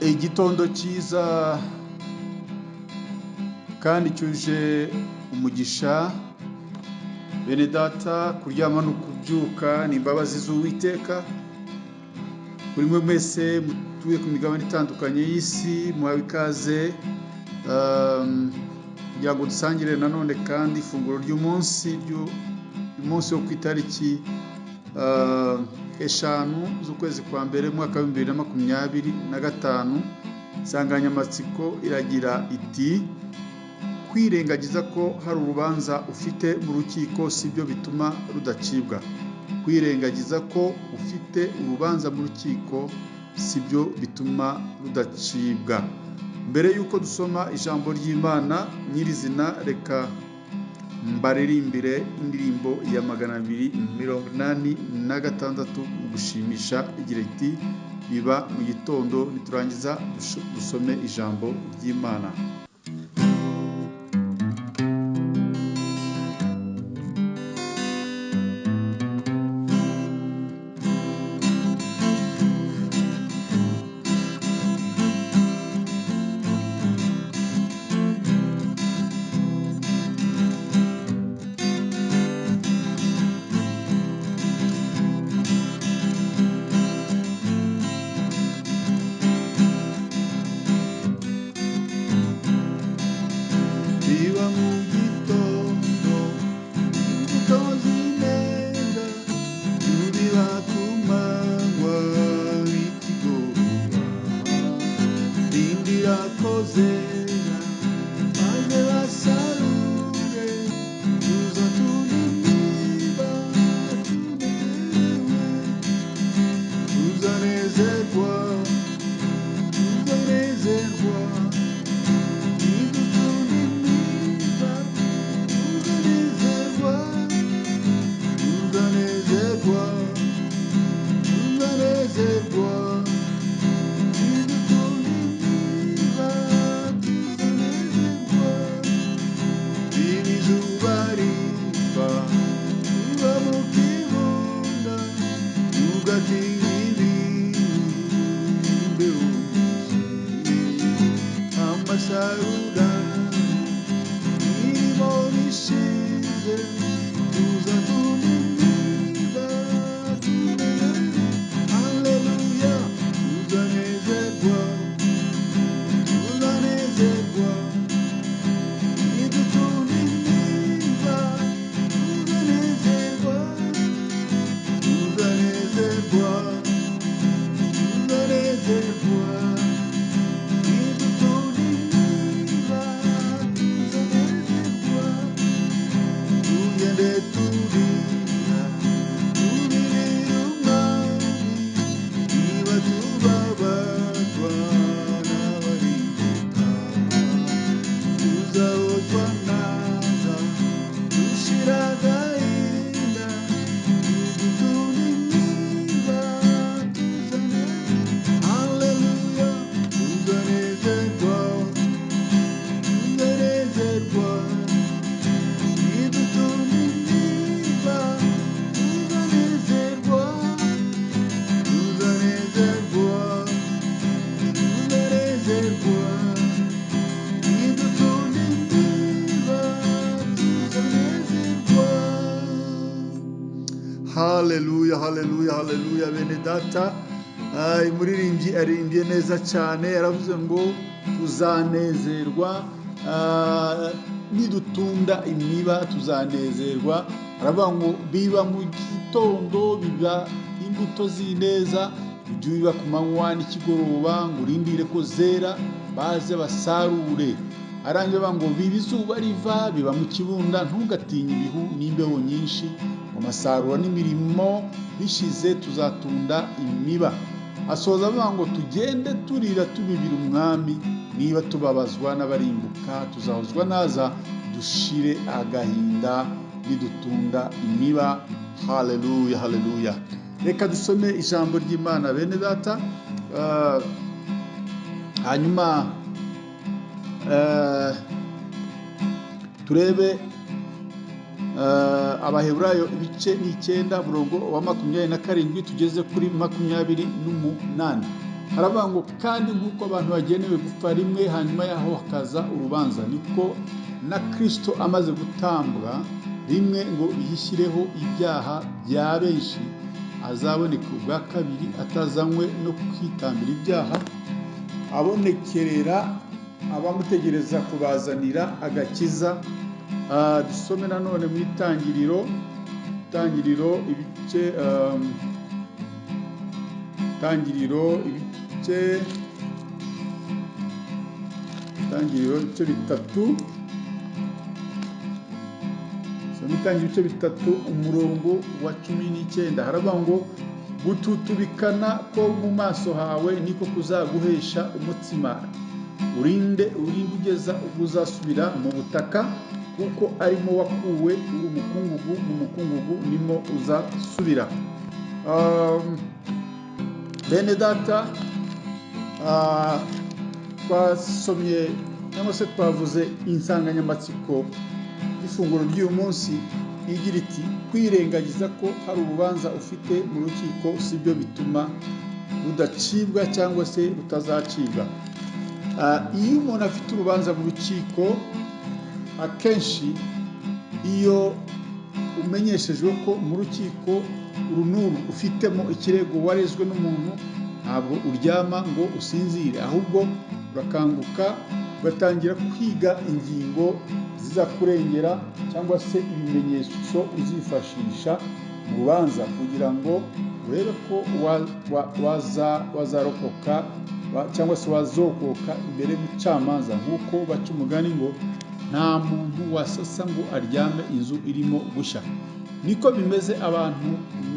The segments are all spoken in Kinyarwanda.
igitondo cyiza kandi cyuje umugisha. Bene data, kuryama no kubyuka ni imbabazi z'Uwiteka. Buri mwe mwese mutuye ku migabane itandukanye y'isi muhawe ikaze kugira ngo dusangire nanone kandi ifunguro ry'umunsi wo ku itariki 5 z'ukwezi kwa mbere mwaka wa 2025. Insanganyamatsiko iragira iti kwirengagiza ko hari urubanza ufite mu rukiko sibyo bituma rudacibwa. Kwirengagiza ko ufite urubanza mu rukiko sibyo bituma rudacibwa. Mbere yuko dusoma ijambo ry'Imana nyirizina, reka mbaririmbire indirimbo ya 286 mu gushimisha igira iti biba mu gitondo. Niturangiza dusome ijambo ry'Imana. Biba mu gitondo imbuto zineza, biba ku manywa ikigoroba. Rindira ko zera maze basarure, tuza tunimiba tunezerewe, tuzanezerwa amasarura irimo bishize, tuza tunimiba tunezerewe. Haleluya, tuzanezerwa nidutunimiba, tuzanezerwa Haleluya, haleluya, haleluya. Bene data, umuririmbyi aririmbye neza cyane, yaravuze ngo tuzanezerwa nidutunda imiba, tuzanezerwa. Aravuga ngo biba mu gitondo, biba imbuto zineza, ibyo biba ku manywa n'ikigoroba, ngo urindire ko zera baze basarure. Arangira ngo biba izuba riva, biba mu kibunda, ntugatinye ibihu n'imbeho nyinshi. Amasarura n'imirimo bishize tuzatunda imiba. Asoza avuga ngo tugende turira tubibira umwami, niba tubabazwa n'abarimbuka tuzahozwa naza, dushire agahinda nidutunda imiba. Haleluya, haleluya. Reka dusome ijambo ry'Imana bene data, hanyuma turebe Abaheburayo ibice 9 murongo wa 27 tugeze kuri 28. haravuga ngo kandi nk'uko abantu bagenewe gupfa rimwe hanyuma yaho hakaza urubanza, niko na Kristo amaze gutambwa rimwe ngo yishyireho ibyaha bya benshi azaboneka ubwa kabiri atazanywe no kwitambira ibyaha, abonekerera abamutegereza kubazanira agakiza. Dusome nanone mu Itangiriro ibice bitatu, ibice bitatu umurongo wa 19 haravuga ngo gututubikana ko mu maso hawe niko kuzaguhesha umutsima, urinde ugeza ubwo uzasubira mu butaka, kuko arimo wakuwe uri umukungugu, mu mukungugu nimo uzasubira. Bene data, twasomye cyangwa se twavuze insanganyamatsiko y'ifunguro ry'uyu munsi igira iti kwirengagiza ko hari urubanza ufite mu rukiko sibyo bituma rudacibwa cyangwa se rutazacibwa. Iyo umuntu afite urubanza mu rukiko, akenshi iyo umenyeshejwe ko mu rukiko runuru ufitemo ikirego warezwe n'umuntu, ntabwo uryama ngo usinzire, ahubwo urakanguka ugatangira kwiga ingingo zizakurengera cyangwa se ibimenyetso uzifashisha mu rubanza kugira ngo urebe ko wazarokoka cyangwa se wazokoka imbere y'umucamanza. Nk'uko baca umugani ngo nta muntu wasasa ngo aryame inzu irimo gushya, niko bimeze abantu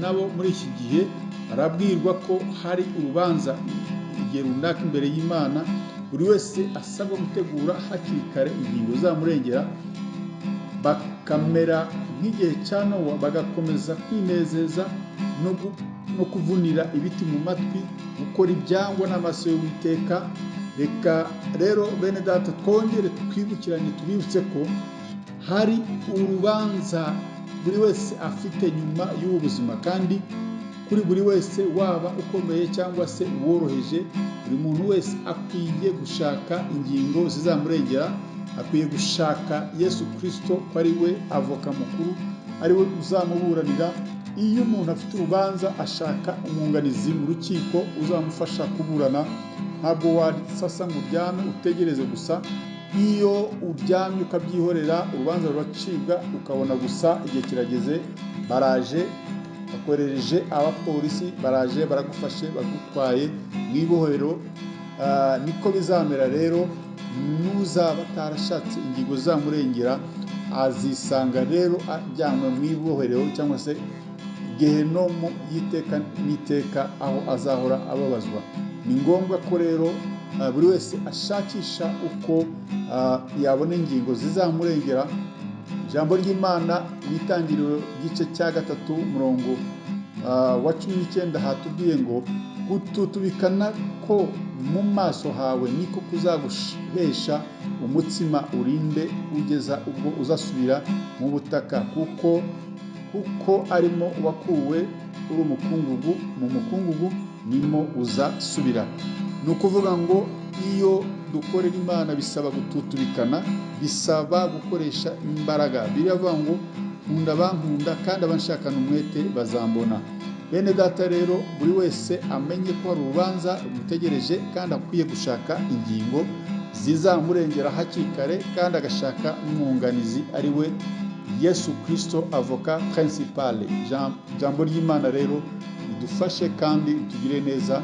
nabo muri iki gihe barabwirwa ko hari urubanza igihe runaka imbere y'Imana. Buri wese asabwa gutegura hakiri kare ingingo zamurengera, bakamera nk'igihe cya Nowa, bagakomeza kwinezeza no kuvunira ibiti mu matwi, gukora ibyangwa n'amaso y'Uwiteka. Reka rero bene data twongere twibukiranye, tubibutse ko hari urubanza buri wese afite nyuma y'ubu buzima, kandi kuri buri wese waba ukomeye cyangwa se uworoheje, buri muntu wese akwiye gushaka ingingo zizamurengera, akwiye gushaka Yesu Kristo ko ari we avoka mukuru, ari we uzamuburanira. Iyo umuntu afite urubanza ashaka umwunganizi mu rukiko uzamufasha kuburana, ntabwo wasasa ngo uryame utegereze gusa. Iyo uryamye ukabyihorera urubanza ruracibwa, ukabona gusa igihe kirageze baraje bakorereje abapolisi, baraje baragufashe bagutwaye mu ibohero. Niko bizamera rero n'uzaba atarashatse ingingo zamurengera, azisanga rero ajyanwe mu ibohero cyangwa se gehenomu y'iteka n'iteka, aho azahora ababazwa. Ni ngombwa ko rero buri wese ashakisha uko yabona ingingo zizamurengera. Ijambo ry'Imana mu Itangiriro igice cya 3 umurongo wa 19 hatubwiye ngo gututubikana ko mu maso hawe niko kuzaguhesha umutsima, urinde ugeza ubwo uzasubira mu butaka, kuko arimo wakuwe uri umukungugu, mu mukungugu nimo uzasubira. Ni ukuvuga ngo iyo dukorera Imana bisaba gututubikana, bisaba gukoresha imbaraga. Biravuga ngo nkunda bankunda kandi abanshakana umwete bazambona. Bene data rero buri wese amenye ko hari urubanza rumutegereje, kandi akwiye gushaka ingingo zizamurengera hakiri kare, kandi agashaka n'umwunganizi ari we Yesu Kristo, avoka principale. Ijambo ry'Imana rero ridufashe kandi tugire neza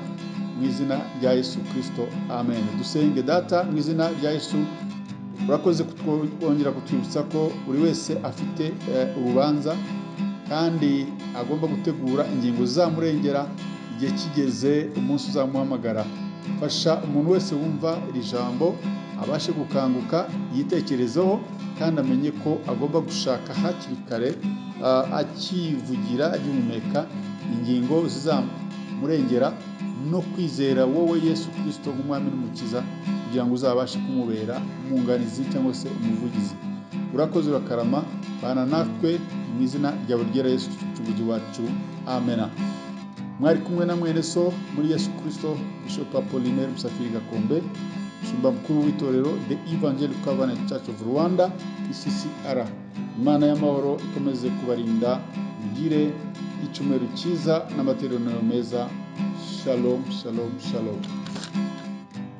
mu izina rya Yesu Kristo, amen. Dusenge. Data, mu izina rya Yesu, urakoze kutwongera kutwibutsa ko buri wese afite urubanza kandi agomba gutegura ingingo zizamurengera igihe kigeze, umunsi uzamuhamagara. Fasha umuntu wese wumva iri jambo abashe gukanguka, yitekerezeho, kandi amenye ko agomba gushaka hakiri kare, akivugira agihumeka, ingingo zizamurengera no kwizera wowe Yesu Kristo nk'umwami n'umukiza, kugira ngo uzabashe kumubera umwunganizi cyangwa se umuvugizi. Urakoze, urakarama, bana natwe mu izina rya Yesu wacu, amen. mwari kumwe na mwene so muri Yesu Kristo Bishop Apollinaire Musafiri Gakombe, Mushumba mukuru w'itorero The Evangelical Covenant Church of Rwanda ECCR. Imana y'amahoro ikomeze kubarinda, mugire icyumweru cyiza n'amateraniro meza. Shalom, shalom, shalom.